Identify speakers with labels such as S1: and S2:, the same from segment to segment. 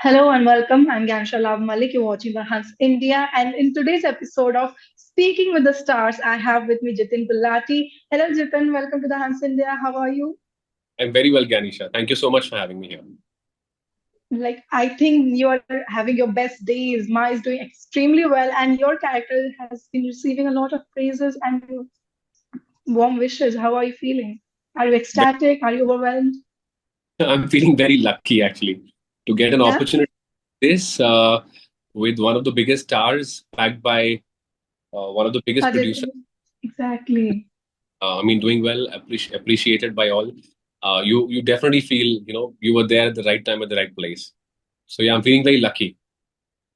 S1: Hello and welcome. I'm Gansha Love Malik. You're watching the Hans India. And in today's episode of Speaking with the Stars, I have with me Jitin Gulati. Hello, Jitin. Welcome to the Hans India. How are you?
S2: I'm very well, Ganisha. Thank you so much for having me here.
S1: I think you are having your best days. Ma is doing extremely well, and your character has been receiving a lot of praises and warm wishes. How are you feeling? Are you
S2: Ve-
S1: ecstatic? Are you overwhelmed?
S2: I'm feeling very lucky actually to get an
S1: Yeah,
S2: opportunity like this with one of the biggest stars, backed by one of the biggest producers.
S1: exactly.
S2: Doing well, appreciated by all. You definitely feel you were there at the right time at the right place. So yeah, I'm feeling very lucky.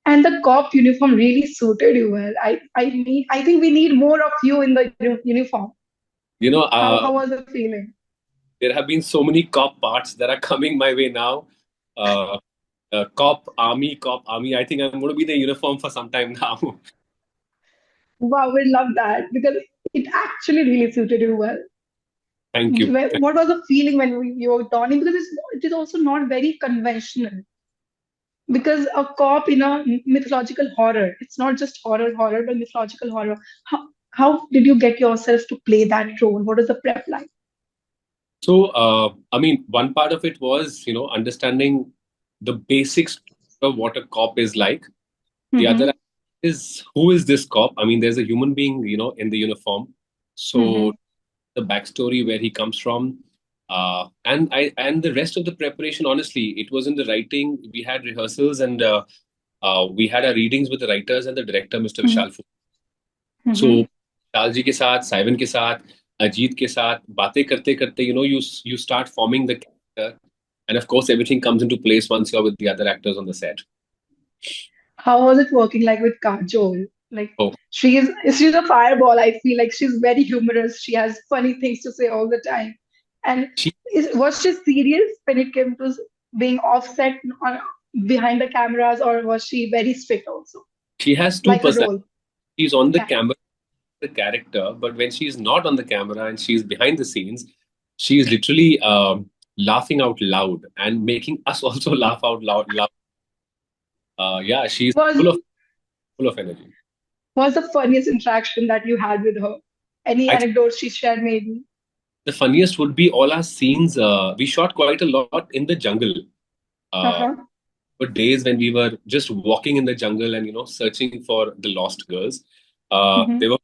S1: And the cop uniform really suited you well. I think we need more of you in the uniform.
S2: You know,
S1: How was the feeling?
S2: there have been so many cop parts that are coming my way now. Uh, cop army. I think I'm going to be the uniform for some time now.
S1: Wow, we love that because it actually really suited you well.
S2: Thank you.
S1: What was the feeling when you were donning? Because it is also not very conventional. Because a cop in a mythological horror, it's not just horror, but mythological horror. How did you get yourself to play that role? What is the prep like?
S2: So, one part of it was, understanding the basics of what a cop is like. The
S1: Mm-hmm,
S2: other is who is this cop? I mean, there's a human being, in the uniform.
S1: mm-hmm,
S2: So the backstory, where he comes from, and the rest of the preparation. Honestly, it was in the writing. We had rehearsals and we had our readings with the writers and the director, Mr.
S1: mm-hmm,
S2: Vishal. So
S1: mm-hmm.
S2: विशाल जी के साथ, साइवन के साथ, अजीत के साथ बातें करते करते, you start forming the character, and of course everything comes into place once you're with the other actors on the set.
S1: How was it working like with Kajol? Like
S2: Oh,
S1: she's a fireball. I feel like she's very humorous. She has funny things to say all the time. And
S2: she
S1: was she serious when it came to being offset on, behind the cameras, or was she very strict also,
S2: she has two
S1: like her
S2: personalities.
S1: role?
S2: She's on the
S1: Yeah.
S2: camera, the character, but when she's not on the camera and she's behind the scenes, she's literally laughing out loud and making us also laugh out loud. Yeah, she's
S1: Was
S2: full of energy.
S1: was the funniest interaction that you had with her? Any
S2: I think
S1: anecdotes she shared, maybe?
S2: the funniest would be all our scenes. We shot quite a lot in the jungle. Uh,
S1: Uh-huh.
S2: were days when we were just walking in the jungle and searching for the lost girls.
S1: Mm-hmm.
S2: There were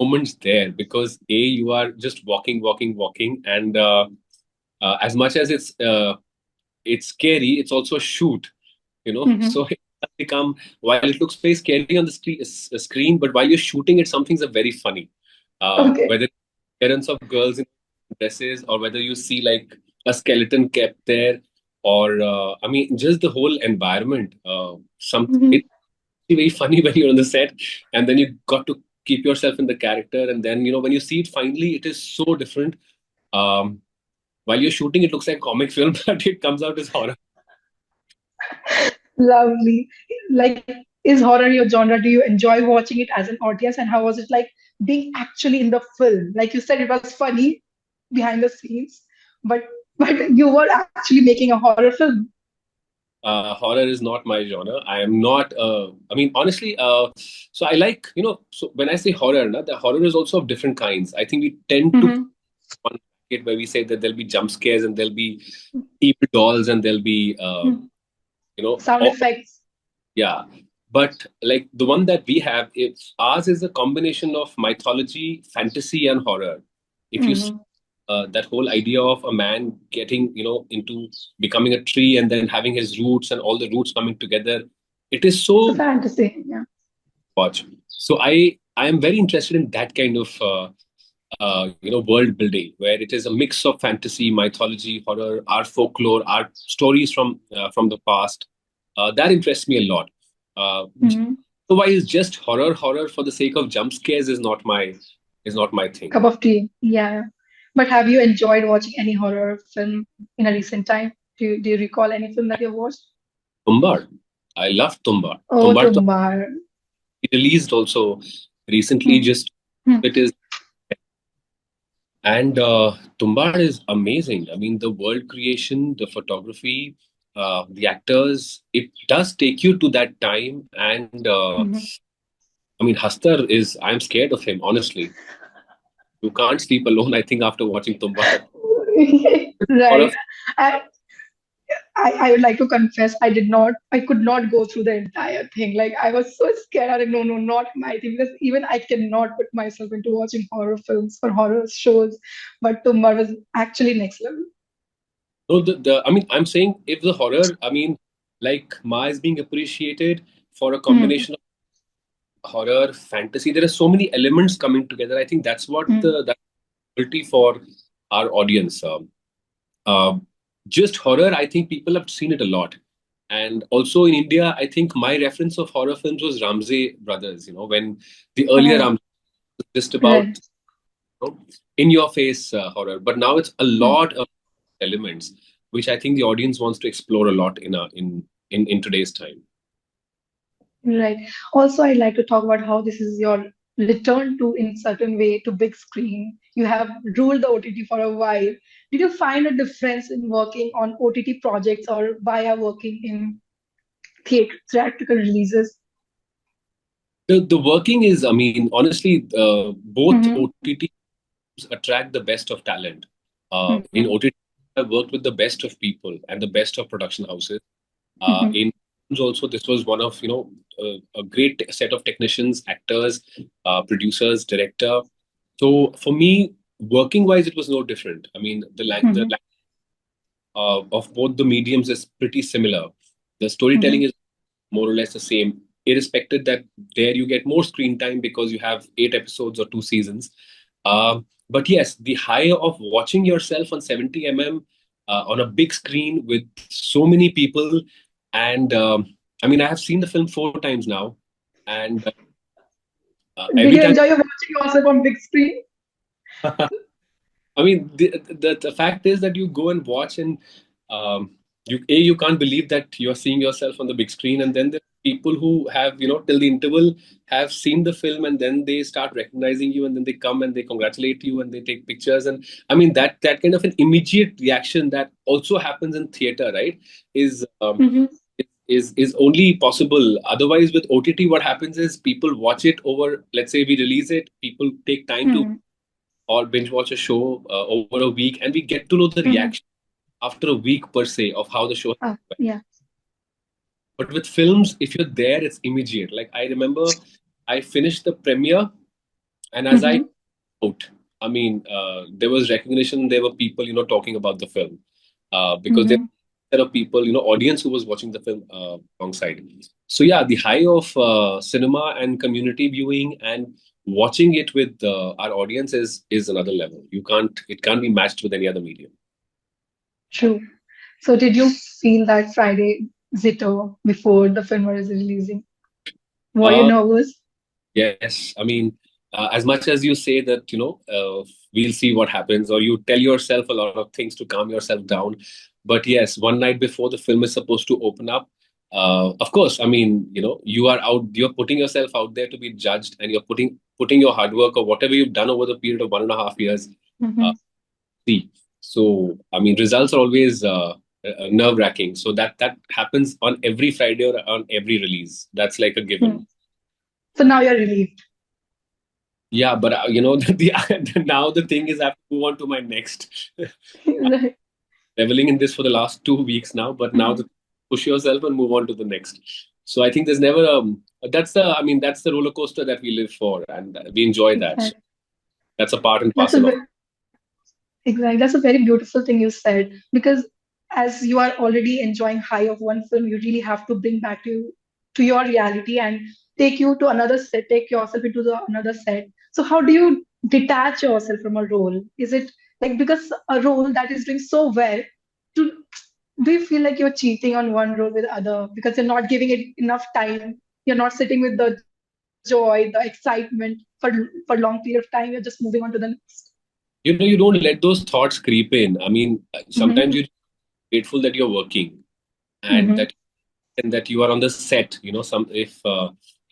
S2: moments there because you are just walking, and as much as it's scary, it's also a shoot.
S1: Mm-hmm.
S2: So it has become, while it looks very scary on the screen, but while you're shooting it, some things are very funny.
S1: Okay.
S2: Whether appearance of girls in dresses, or whether you see like a skeleton kept there, or just the whole environment.
S1: Mm-hmm.
S2: It's very funny when you're on the set, and then you got to keep yourself in the character, and then when you see it finally, it is so different. Um, while you're shooting, it looks like comic film, but it comes out as horror.
S1: Lovely. Like, is horror your genre? Do you enjoy watching it as an audience? And how was it like being actually in the film? Like you said, it was funny behind the scenes, but you were actually making a horror film.
S2: Horror is not my genre. I am not. Honestly, so I like So when I say horror, the horror is also of different kinds. I think we tend to
S1: Hmm.
S2: one it where we say that there'll be jump scares and there'll be evil dolls and there'll be
S1: Sound effects.
S2: yeah. But like the one that we have, it's ours is a combination of mythology, fantasy, and horror. If you see
S1: Hmm.
S2: that whole idea of a man getting, into becoming a tree and then having his roots and all the roots coming together, it is
S1: It's a
S2: so
S1: fantasy. Yeah.
S2: watch. So I am very interested in that kind of world building where it is a mix of fantasy, mythology, horror, our folklore, our stories from the past. That interests me a lot.
S1: Hmm.
S2: Otherwise, just horror for the sake of jump scares is not my thing.
S1: Cup of tea. Yeah. But have you enjoyed watching any horror film in a recent time? Do you recall any film that you've watched?
S2: Tumbar, I love Tumbar.
S1: Oh,
S2: Tumbar
S1: Tumbar.
S2: released also recently.
S1: Hmm.
S2: Just it is, and Tumbar is amazing. I mean, the world creation, the photography, the actors, it does take you to that time. And
S1: Mhm.
S2: I mean, Hastar is, I'm scared of him, honestly. You can't sleep alone, I think, after watching Tumbar. Or
S1: Right.
S2: of,
S1: I, I would like to confess, I could not go through the entire thing. Like, I was so scared. I was like, no, no, not my thing. Because even I cannot put myself into watching horror films or horror shows. But Tumbar was actually next level.
S2: no, I mean, I'm saying if the horror, I mean, like Ma is being appreciated for a
S1: Hmm.
S2: combination of horror, fantasy. There are so many elements coming together. I think that's what
S1: Hmm.
S2: the that's quality for our audience. Um, just horror, I think people have seen it a lot. And also in India, I think my reference of horror films was Ramsey Brothers, when the earlier
S1: Oh,
S2: Ramsey was just
S1: right.
S2: about in your face horror. But now it's a
S1: Hmm.
S2: lot of elements, which I think the audience wants to explore a lot in today's time.
S1: Right. Also, I'd like to talk about how this is your return to, in certain way, to big screen. You have ruled the OTT for a while. Did you find a difference in working on OTT projects or via working in theatrical releases?
S2: The working is, I mean, honestly, both
S1: Mm-hmm.
S2: OTT attract the best of talent. In
S1: Mm-hmm.
S2: OTT, I've worked with the best of people and the best of production houses.
S1: Mm-hmm.
S2: In films also, this was one of a great set of technicians, actors, producers, director. So for me, working wise, it was no different. I mean, the
S1: Mm-hmm.
S2: of both the mediums is pretty similar. The storytelling
S1: Mm-hmm.
S2: is more or less the same, irrespective that there you get more screen time because you have 8 episodes or 2 seasons. But yes, the high of watching yourself on 70 on a big screen with so many people, and I mean, I have seen the film 4 times now, and
S1: Did
S2: every
S1: you
S2: time.
S1: enjoy your watching yourself on big screen?
S2: I mean, the fact is that you go and watch, and you can't believe that you're seeing yourself on the big screen, and then there are people who have till the interval have seen the film, and then they start recognizing you, and then they come and they congratulate you and they take pictures, and I mean that kind of an immediate reaction that also happens in theater, right? Is
S1: Mm-hmm.
S2: is only possible. Otherwise, with OTT, what happens is people watch it over. Let's say we release it, people take time to
S1: Mm-hmm.
S2: or binge watch a show over a week, and we get to know the
S1: Mm-hmm.
S2: reaction after a week per se of how the show went.
S1: Yeah.
S2: But with films, if you're there, it's immediate. Like I remember, I finished the premiere, and as I
S1: Mm-hmm.
S2: out, I mean, there was recognition. There were people, talking about the film because there
S1: Mm-hmm.
S2: were a set of people, audience who was watching the film alongside. So yeah, the high of cinema and community viewing and watching it with our audience is another level. It can't be matched with any other medium.
S1: True. So did you feel that Friday Zito before the film was releasing? Were you
S2: Uh,
S1: nervous?
S2: Yes, I mean, as much as you say that, we'll see what happens, or you tell yourself a lot of things to calm yourself down. But yes, one night before the film is supposed to open up, of course, I mean, you're putting yourself out there to be judged, and you're putting your hard work or whatever you've done over the period of 1.5 years. Uh,
S1: Mm-hmm.
S2: See, so I mean, results are always nerve-wracking. So that happens on every Friday or on every release. That's like a given.
S1: So now you're relieved.
S2: Yeah, but now the thing is I have to move on to my next.
S1: Right.
S2: Leveling in this for the last 2 weeks now, but now
S1: Mhm.
S2: to push yourself and move on to the next. So I think there's never that's the roller coaster that we live for, and we enjoy that. So
S1: Exactly.
S2: that's a part and
S1: That's a
S2: parcel of.
S1: Exactly. That's a very beautiful thing you said because as you are already enjoying high of one film, you really have to bring back to your reality and take you to another set, take yourself into the another set. So how do you detach yourself from a role? Is it like because a role that is doing so well, do, do you feel like you're cheating on one role with other because you're not giving it enough time? You're not sitting with the joy, the excitement for long period of time. You're just moving on to the next.
S2: You don't let those thoughts creep in. I mean,
S1: Mm-hmm.
S2: sometimes you're grateful that you're working and
S1: Mm-hmm.
S2: that you are on the set. Some if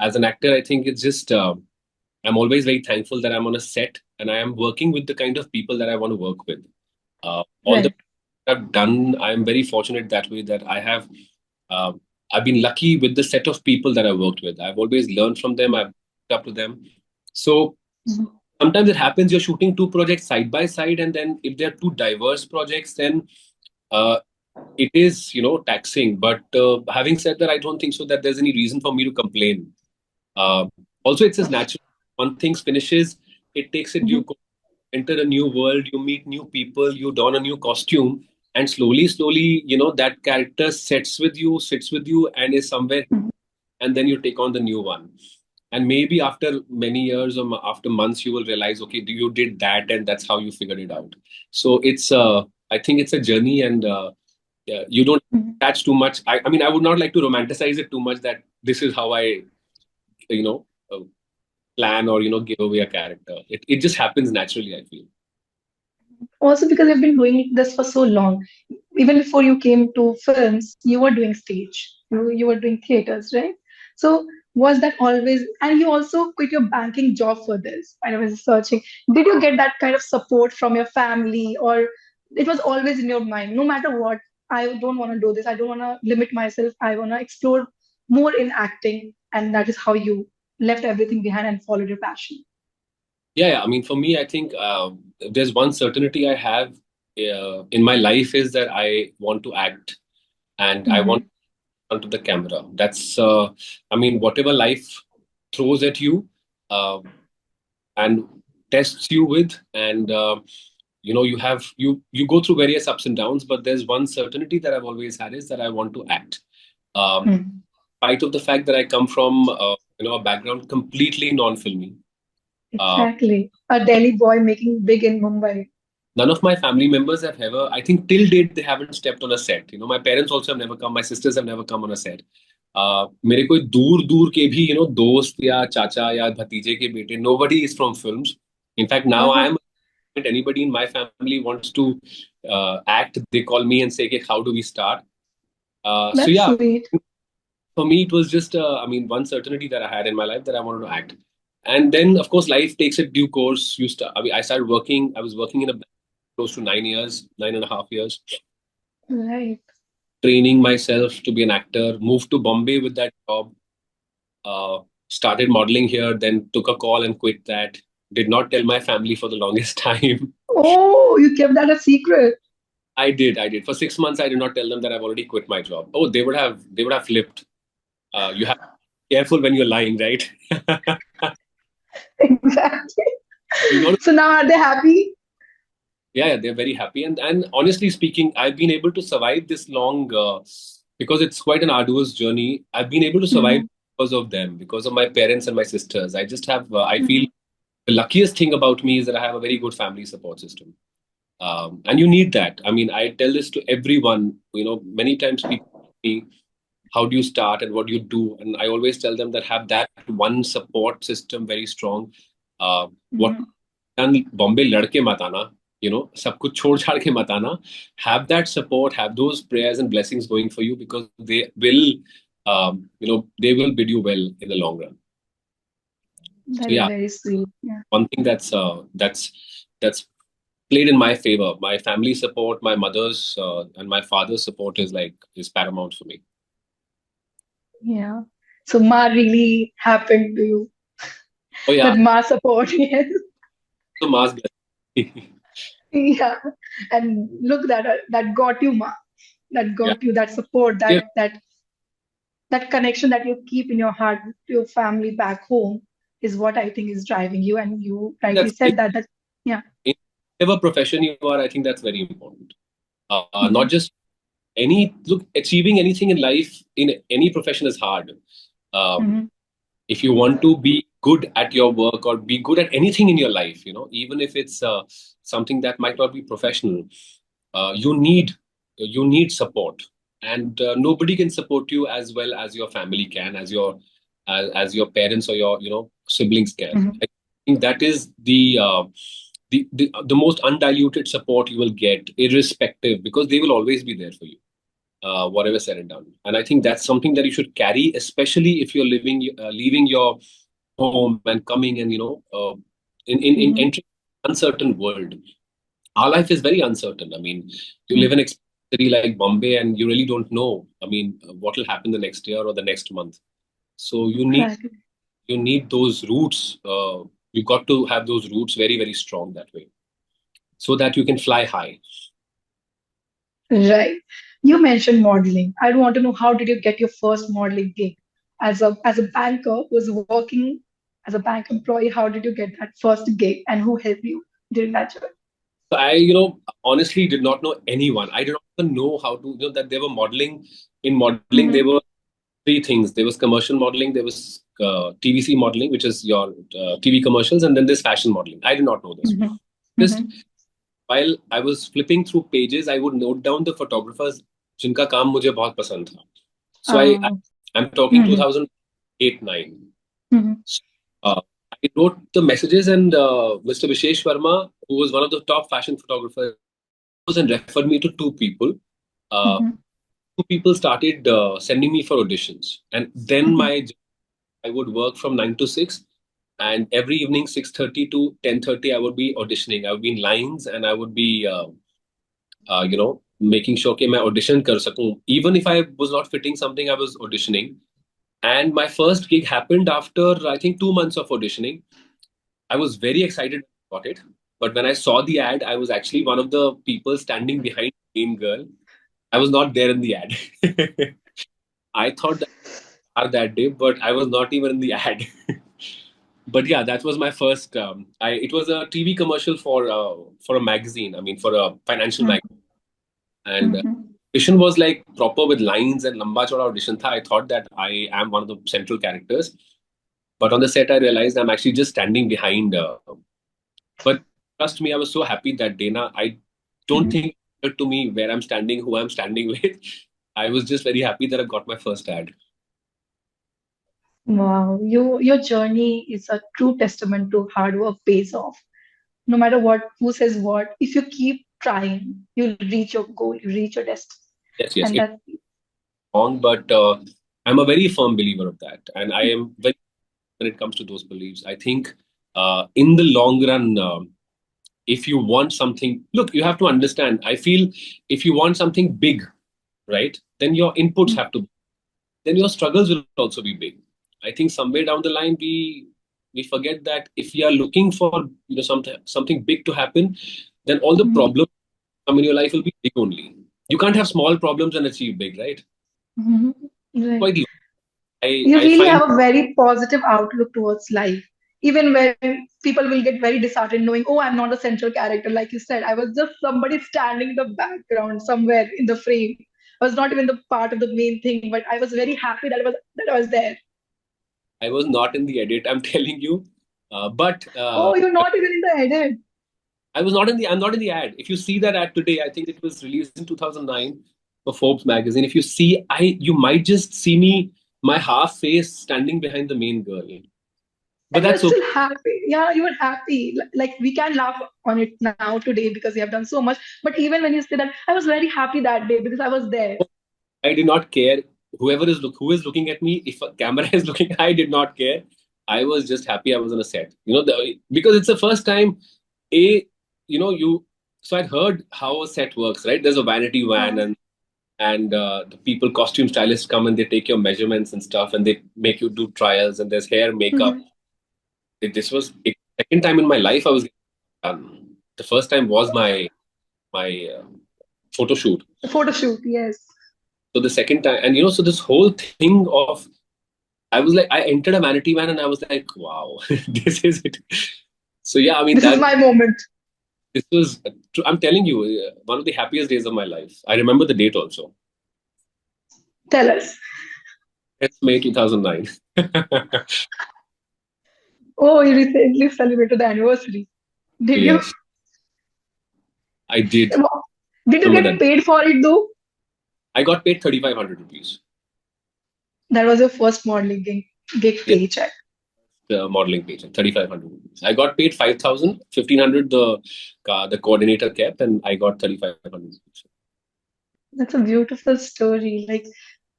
S2: as an actor, I think it's just I'm always very thankful that I'm on a set and I am working with the kind of people that I want to work with. All the
S1: Right.
S2: I've done, I'm very fortunate that way that uh, I've been lucky with the set of people that I've worked with. I've always learned from them. I've looked up to them. So
S1: Mhm.
S2: sometimes it happens you're shooting two projects side by side, and then if they're two diverse projects, then uh, it is, taxing. But having said that, I don't think so that there's any reason for me to complain. Also, it's as natural. One thing finishes, it takes a due
S1: Mhm.
S2: course. Enter a new world, you meet new people, you don a new costume, and slowly, slowly, that character sits with you, and is somewhere,
S1: Mhm.
S2: and then you take on the new one. And maybe after many years or after months, you will realize, okay, you did that, and that's how you figured it out. So I think it's a journey, and yeah, you don't
S1: Mhm.
S2: attach too much. I mean, I would not like to romanticize it too much that this is how I, you know, uh, plan or, give away a character. It just happens naturally, I feel.
S1: Also, because you've been doing this for so long, even before you came to films, you were doing stage, you were doing theaters, right? So, was that always, and you also quit your banking job for this? I was searching. Did you get that kind of support from your family, or it was always in your mind, no matter what? I don't want to do this. I don't want to limit myself. I want to explore more in acting, and that is how you left everything behind and followed your passion.
S2: Yeah, yeah. I mean, for me, I think if there's one certainty I have in my life is that I want to act, and I want
S1: Hmm.
S2: onto the camera. That's, I mean, whatever life throws at you uh, and tests you with, and you go through various ups and downs. But there's one certainty that I've always had is that I want to act.
S1: Hmm.
S2: Spite of the fact that I come from a background completely non-filmy. Uh,
S1: Exactly. A Delhi boy making big in Mumbai.
S2: None of my family members have ever, I think till date, they haven't stepped on a set. My parents also have never come. My sisters have never come on a set. मेरे कोई दूर दूर के भी दोस्त या चाचा या भतीजे के बेटे, nobody is from films. In fact, now I
S1: Uh-huh.
S2: am, anybody in my family wants to act, they call me and say, okay, how do we start? So
S1: That's
S2: yeah,
S1: sweet.
S2: for me it was just, I mean, one certainty that I had in my life that I wanted to act. And then, of course, life takes a due course. I mean, I started working. I was working in a close to 9 years, 9.5 years,
S1: Right.
S2: training myself to be an actor, moved to Bombay with that job, uh, started modeling here, then took a call and quit that. Did not tell my family for the longest time.
S1: Oh, you kept that a secret.
S2: I did. For 6 months, I did not tell them that I've already quit my job. Oh, they would have flipped. You have to be careful when you're lying, right?
S1: Exactly.
S2: You got to,
S1: So now are they happy?
S2: yeah, they're very happy. And honestly speaking, I've been able to survive this long because it's quite an arduous journey. I've been able to survive
S1: Hmm.
S2: because of them, because of my parents and my sisters. I just have, I feel
S1: Hmm.
S2: the luckiest thing about me is that I have a very good family support system. And you need that. I mean, I tell this to everyone. Many times people ask me, how do you start and what do you do? And I always tell them that have that one support system very strong. What
S1: Hmm.
S2: done Bombay लड़के मत आना, सब कुछ छोड़ छाड़ के मत आना. Have that support, have those prayers and blessings going for you, because they will bid you well in the long run. So
S1: That is
S2: yeah,
S1: very sweet. Yeah.
S2: one thing that's played in my favor. My family support, my mother's and my father's support is paramount for me.
S1: Yeah. So Ma really happened to you.
S2: Oh yeah,
S1: That Ma support, yes.
S2: the mask.
S1: Yeah. And look that got you, Ma. That
S2: Yeah,
S1: got you that support,
S2: yeah,
S1: that connection that you keep in your heart to your family back home is what I think is driving you. And you rightly
S2: that's
S1: said that yeah.
S2: in whatever profession you are. I think that's very important. Not
S1: Hmm.
S2: just achieving anything in life in any profession is hard. Um,
S1: Hmm.
S2: if you want to be good at your work or be good at anything in your life, even if it's something that might not be professional, you need support, and nobody can support you as well as your family can, as your parents or your siblings can.
S1: Hmm.
S2: I think that is the most undiluted support you will get, irrespective, because they will always be there for you, whatever said and done. And I think that's something that you should carry, especially if you're leaving your home and coming and in
S1: Hmm.
S2: entering an uncertain world. our life is very uncertain. I mean, you live
S1: Mm.
S2: in a city like Bombay, and you really don't know. I mean, what will happen the next year or the next month. So
S1: Exactly.
S2: you need those roots. You got to have those roots very very strong that way, so that you can fly high.
S1: Right. You mentioned modeling. I want to know, how did you get your first modeling gig? As a banker who was working as a bank employee, how did you get that first gig and who helped you during that journey?
S2: So I, honestly did not know anyone. I did not even know how to, that they were modeling. In modeling, there
S1: Mm-hmm.
S2: were three things. There was commercial modeling, there was TVC modeling, which is your TV commercials, and then there's fashion modeling. I did not know this.
S1: Mm-hmm.
S2: Just
S1: Mm-hmm.
S2: while I was flipping through pages, I would note down the photographers जिनका काम मुझे बहुत पसंद था. So
S1: Uh,
S2: I'm talking
S1: mm-hmm.
S2: 2008 9.
S1: Mm-hmm.
S2: Uh, I wrote the messages, and Mr. Vishesh Verma, who was one of the top fashion photographers, and referred me to two people. Uh,
S1: Mm-hmm.
S2: Two people started sending me for auditions, and then
S1: Mm-hmm.
S2: my I would work from 9 to 6, and every evening 6:30 to 10:30 I would be auditioning. I would be in lines, and I would be making sure कि मैं audition कर सकूं. Even if I was not fitting something, I was auditioning. And my first gig happened after I think 2 months of auditioning. I was very excited about it. But when I saw the ad, I was actually one of the people standing behind the main girl. I was not there in the ad. I thought that that day, but I was not even in the ad. But yeah, that was my first. It was a TV commercial for a magazine. I mean, for a financial magazine, and
S1: Mm-hmm.
S2: audition was like proper with lines and lamba choda audition tha. I thought that I am one of the central characters, but on the set, I realized I'm actually just standing behind. But trust me, I was so happy that day. Na, I don't
S1: Mm-hmm.
S2: think it mattered to me where I'm standing, who I'm standing with. I was just very happy that I got my first ad.
S1: Wow, your journey is a true testament to hard work pays off. No matter what, who says what, if you keep trying, you'll reach your goal, you reach your destiny.
S2: Yes, yes,
S1: And
S2: it's
S1: that's
S2: wrong, but I'm a very firm believer of that, and I am very when it comes to those beliefs. I think in the long run, if you want something, look, you have to understand. I feel if you want something big, right, then your inputs have to, then your struggles will also be big. I think somewhere down the line we forget that if we are looking for something big to happen, then all the
S1: Mhm.
S2: problems come in your life will be big only. You can't have small problems and achieve big, right?
S1: Mhm. Right.
S2: Quite low.
S1: You
S2: I
S1: really
S2: find
S1: have a very positive outlook towards life. Even when people will get very disheartened knowing, oh, I'm not a central character, like you said, I was just somebody standing in the background somewhere in the frame. I was not even the part of the main thing, but I was very happy that I was there.
S2: I was not in the edit, I'm telling you. But
S1: Oh, you're not even in the edit.
S2: I was not in the. I'm not in the ad. If you see that ad today, I think it was released in 2009 for Forbes magazine. If you see, you might just see me, my half face standing behind the main girl. But
S1: And you're
S2: that's okay.
S1: still happy. Yeah, you were happy. Like we can laugh on it now today because you have done so much. But even when you say that, I was very happy that day because I was there.
S2: I did not care. Who is looking at me, if a camera is looking, I did not care. I was just happy I was on a set. Because it's the first time. A, you. So I'd heard how a set works, right? There's a vanity van,
S1: Uh,
S2: and the people costume stylists come and they take your measurements and stuff, and they make you do trials, and there's hair makeup.
S1: mhm.
S2: This was the second time in my life I was done. The first time was my photo shoot.
S1: The photo shoot, yes.
S2: So the second time, and so this whole thing of, I was like, I entered a vanity van and I was like, wow, this is it. So yeah, I mean
S1: This is
S2: that
S1: my moment.
S2: this was, I'm telling you, one of the happiest days of my life. I remember the date also.
S1: Tell us.
S2: It's May 2009.
S1: Oh, you recently celebrated the anniversary. Did you?
S2: Yes, I did.
S1: Did you
S2: Remember
S1: get
S2: that.
S1: paid for it though?
S2: I got paid 3,500 rupees.
S1: That was your first modeling gig
S2: Yeah,
S1: paycheck.
S2: the modeling page, 3,500 rupees. I got paid 5,000, 1,500. The coordinator kept, and I got 3,500 rupees.
S1: That's a beautiful story. Like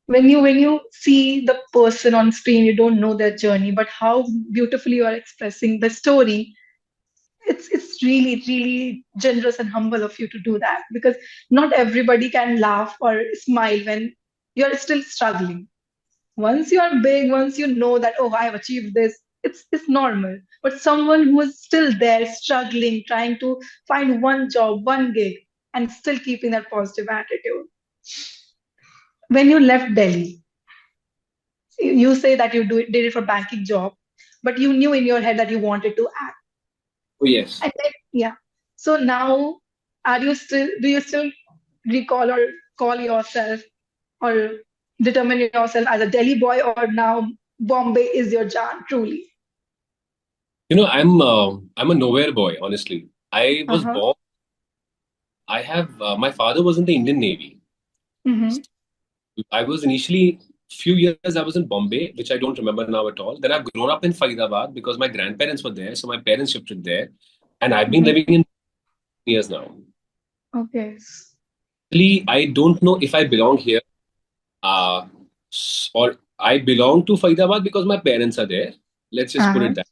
S1: when you see the person on screen, you don't know their journey, but how beautifully you are expressing the story. It's really, really generous and humble of you to do that, because not everybody can laugh or smile when you're still struggling. Once you are big, once you know that, oh, I have achieved this, it's normal. But someone who is still there, struggling, trying to find one job, one gig, and still keeping that positive attitude. When you left Delhi, you say that did it for banking job, but you knew in your head that you wanted to act.
S2: Oh, yes.
S1: And then, yeah. So now, do you still recall or call yourself or determine yourself as a Delhi boy, or now Bombay is your jaan, truly?
S2: I'm a nowhere boy, honestly. I was
S1: Uh-huh.
S2: born. I have my father was in the Indian Navy.
S1: Mm-hmm.
S2: I was initially few years I was in Bombay, which I don't remember now at all. Then I've grown up in Faridabad because my grandparents were there, so my parents shifted there, and I've been
S1: Mm-hmm.
S2: living in years now.
S1: Okay.
S2: Actually, I don't know if I belong here, or I belong to Faridabad because my parents are there. Let's just put
S1: Uh-huh.
S2: it that.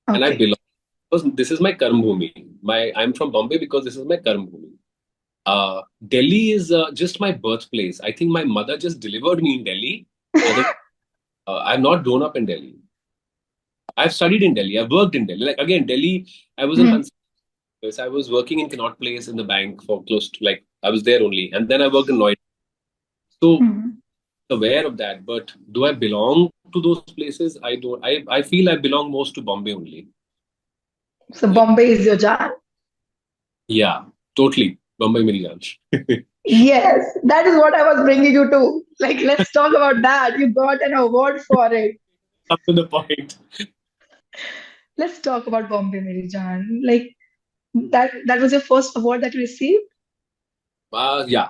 S2: And I
S1: Okay.
S2: belong because this is my Karm Bhumi. I'm from Bombay because this is my Karm Bhumi. Delhi is just my birthplace. I think my mother just delivered me in Delhi. Other, I've not grown up in Delhi. I've studied in Delhi. I've worked in Delhi. Like again, Delhi, I was in
S1: Mm-hmm.
S2: Hans. I was working in Connaught Place in the bank for close to like I was there only, and then I worked in Noida. So
S1: Mm-hmm.
S2: aware of that, but do I belong to those places? I don't. I feel I belong most to Bombay only.
S1: So
S2: Like
S1: Bombay is your jaan.
S2: yeah, totally Bombay Meri Jaan.
S1: Yes, that is what I was bringing you to. Like, let's talk about that. You got an award for it.
S2: Up to the point.
S1: Let's talk about Bombay Meri Jaan. Like, that was your first award that you received?
S2: Yeah,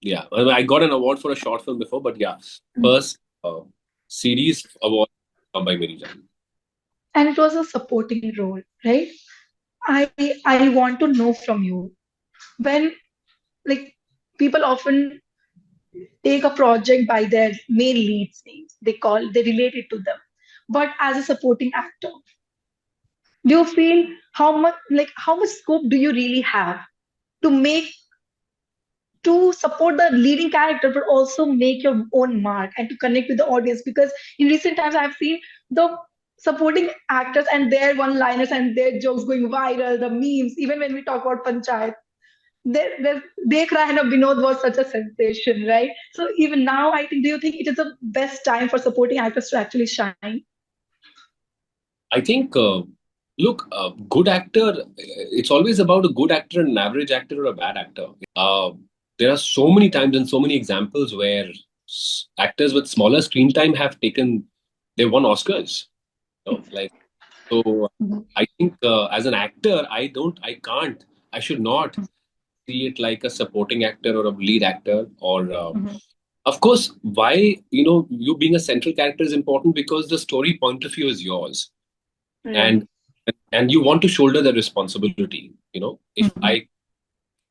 S2: yeah. Well, I got an award for a short film before, but yeah, first series award by Meri Jaan.
S1: And it was a supporting role, right? I want to know from you, when, like, people often take a project by their main leads names, they relate it to them. But as a supporting actor, do you feel how much scope do you really have to make to support the leading character, but also make your own mark and to connect with the audience? Because in recent times I've seen the supporting actors and their one liners and their jokes going viral, the memes. Even when we talk about Panchayat, there Dekh Rahe Na Vinod was such a sensation, right? So even now, I think, do you think it is the best time for supporting actors to actually shine?
S2: I think, look, a good actor, it's always about a good actor and an average actor or a bad actor. Uh, there are so many times and so many examples where actors with smaller screen time have they won Oscars. Like, so
S1: Mhm.
S2: I think as an actor, I can't, I should not see it like a supporting actor or a lead actor or,
S1: Mhm.
S2: of course, why, you being a central character is important because the story point of view is yours
S1: Right.
S2: and you want to shoulder the responsibility. If
S1: Mhm.
S2: I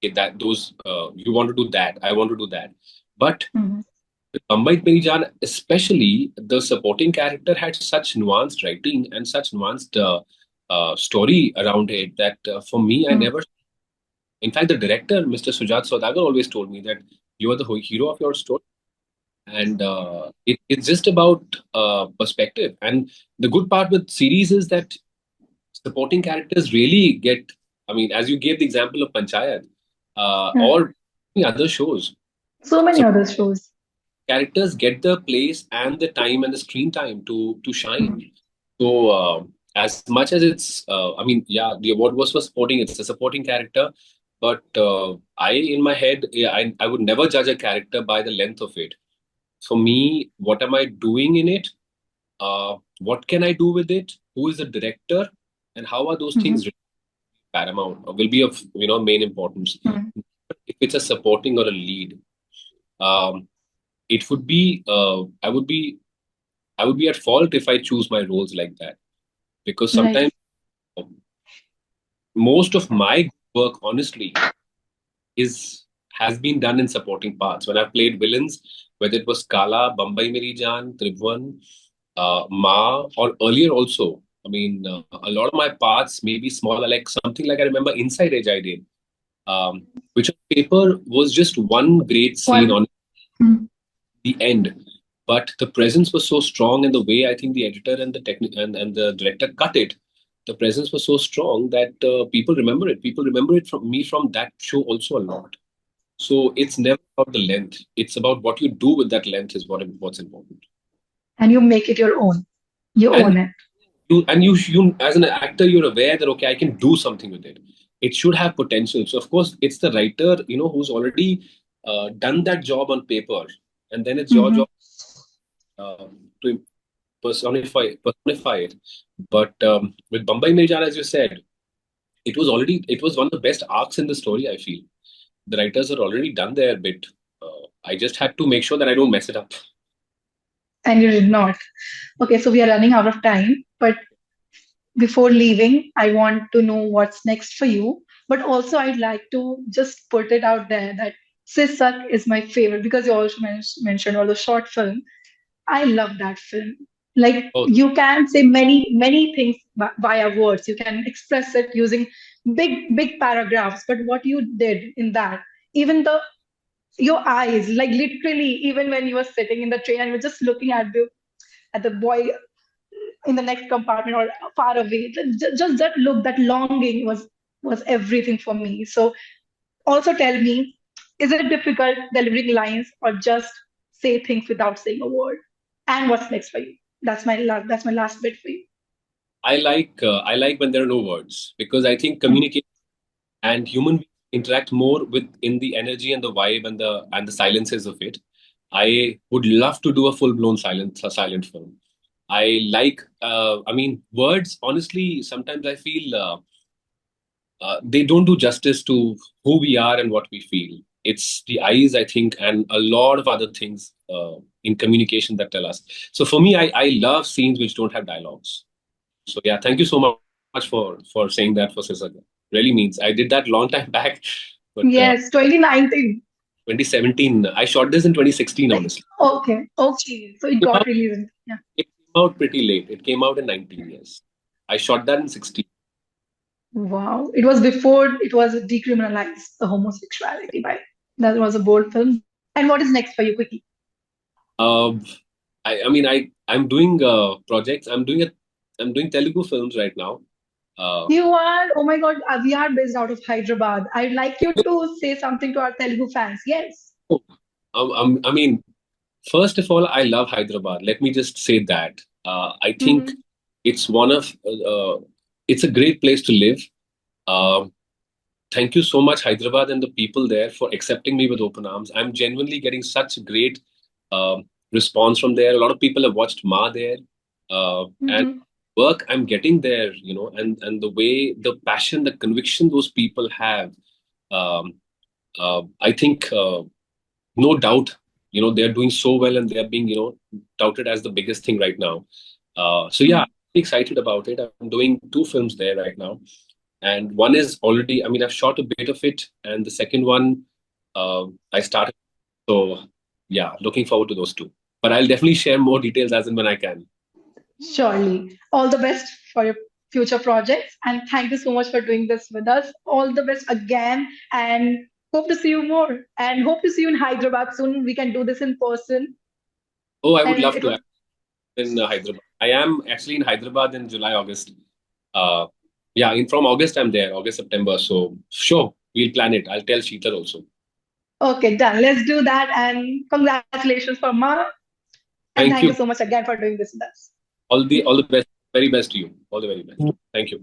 S2: get that those you want to do that, I want to do that. But
S1: Mhm.
S2: with Mumbai Merijan, especially the supporting character had such nuanced writing and such nuanced story around it that for me, I
S1: Mhm.
S2: never. In fact, the director, Mr. Sujat Saudagar, always told me that you are the hero of your story, and it's just about perspective. And the good part with series is that supporting characters really get, I mean, as you gave the example of Panchayat
S1: Yeah.
S2: or any other shows,
S1: So many
S2: so
S1: other shows.
S2: characters get the place and the time and the screen time to shine.
S1: Mhm.
S2: So as much as I mean, yeah, the award was for supporting. It's a supporting character, but in my head, yeah, I would never judge a character by the length of it. For me, what am I doing in it? What can I do with it? Who is the director? And how are those
S1: Mhm.
S2: things paramount or will be of main importance.
S1: Mhm.
S2: If it's a supporting or a lead, um, it would be I would be at fault if I choose my roles like that because
S1: Right.
S2: sometimes most of my work, honestly, is has been done in supporting parts. When I've played villains, whether it was Kala, Bambai Meri Jaan, Tribhuvan, Ma, or earlier also. I mean, a lot of my parts may be smaller, like something like I remember Inside Edge I did, which on paper was just one great scene
S1: One.
S2: on
S1: Mm.
S2: the end. But the presence was so strong, and the way I think the editor and the and the director cut it, the presence was so strong that people remember it. People remember it from me from that show also a lot. So it's never about the length. It's about what you do with that length is what's important.
S1: And you make it your own. You
S2: And
S1: own it.
S2: you as an actor, you're aware that okay, I can do something with it. It should have potential. So of course, it's the writer, who's already done that job on paper, and then it's your
S1: Hmm.
S2: job to personify it. But with Bombay Mil Jana, as you said, it was one of the best arcs in the story. I feel the writers had already done their bit. I just had to make sure that I don't mess it up.
S1: And you did not. Okay, so we are running out of time. But before leaving, I want to know what's next for you. But also, I'd like to just put it out there that Sisak is my favorite because you also mentioned all the short film. I love that film. Like
S2: Oh,
S1: you can say many things via words. You can express it using big paragraphs. But what you did in that, even the your eyes, like literally, even when you were sitting in the train and you were just looking at the boy in the next compartment or far away, just that look, that longing was everything for me. So also tell me, is it difficult delivering lines or just say things without saying a word? And what's next for you? That's my last bit for you.
S2: I like when there are no words because I think communication and human beings interact more with in the energy and the vibe and the silences of it. I would love to do a full blown silent film. I like I mean words. Honestly, sometimes I feel they don't do justice to who we are and what we feel. It's the eyes, I think, and a lot of other things in communication that tell us. So for me, I love scenes which don't have dialogues. So yeah, thank you so much for saying that for Sisaga. Really means I did that long time back, but
S1: Yes, 2019.
S2: 2017. I shot this in 2016.
S1: Like,
S2: Honestly,
S1: okay. So it
S2: it came
S1: got
S2: out,
S1: released. Yeah.
S2: it came out pretty late. It came out in 19 years. I shot that in 16.
S1: Wow. It was before it was decriminalized the homosexuality by that was a bold film. And what is next for you, quickly?
S2: Um, I mean I'm doing projects. I'm doing Telugu films right now. Uh,
S1: You are, oh my God, we are based out of Hyderabad. I'd like you to say something to our Telugu fans. Yes.
S2: I mean, first of all, I love Hyderabad. Let me just say that. I think
S1: Hmm.
S2: it's one of it's a great place to live. Um, Thank you so much, Hyderabad and the people there, for accepting me with open arms. I'm genuinely getting such great response from there. A lot of people have watched Ma there, and
S1: Hmm.
S2: work I'm getting there, and the way, the passion, the conviction those people have. Um, I think no doubt, they're doing so well and they're being, touted as the biggest thing right now. So yeah, I'm excited about it. I'm doing two films there right now, and one is already, I mean, I've shot a bit of it, and the second one I started. So yeah, looking forward to those two. But I'll definitely share more details as and when I can.
S1: Surely. All the best for your future projects. And thank you so much for doing this with us. All the best again. And hope to see you more. And hope to see you in Hyderabad soon. We can do this in person.
S2: Oh, I would
S1: And
S2: love
S1: it
S2: to
S1: was
S2: have in Hyderabad. I am actually in Hyderabad in July, August. Uh, yeah, from August I'm there, August, September. So sure, we'll plan it. I'll tell Sheetal also.
S1: okay, done. Let's do that. And congratulations for Ma. And thank
S2: Thank
S1: you
S2: you.
S1: so much again for doing this with us.
S2: All the best, very best to you. All the very best. Thank you.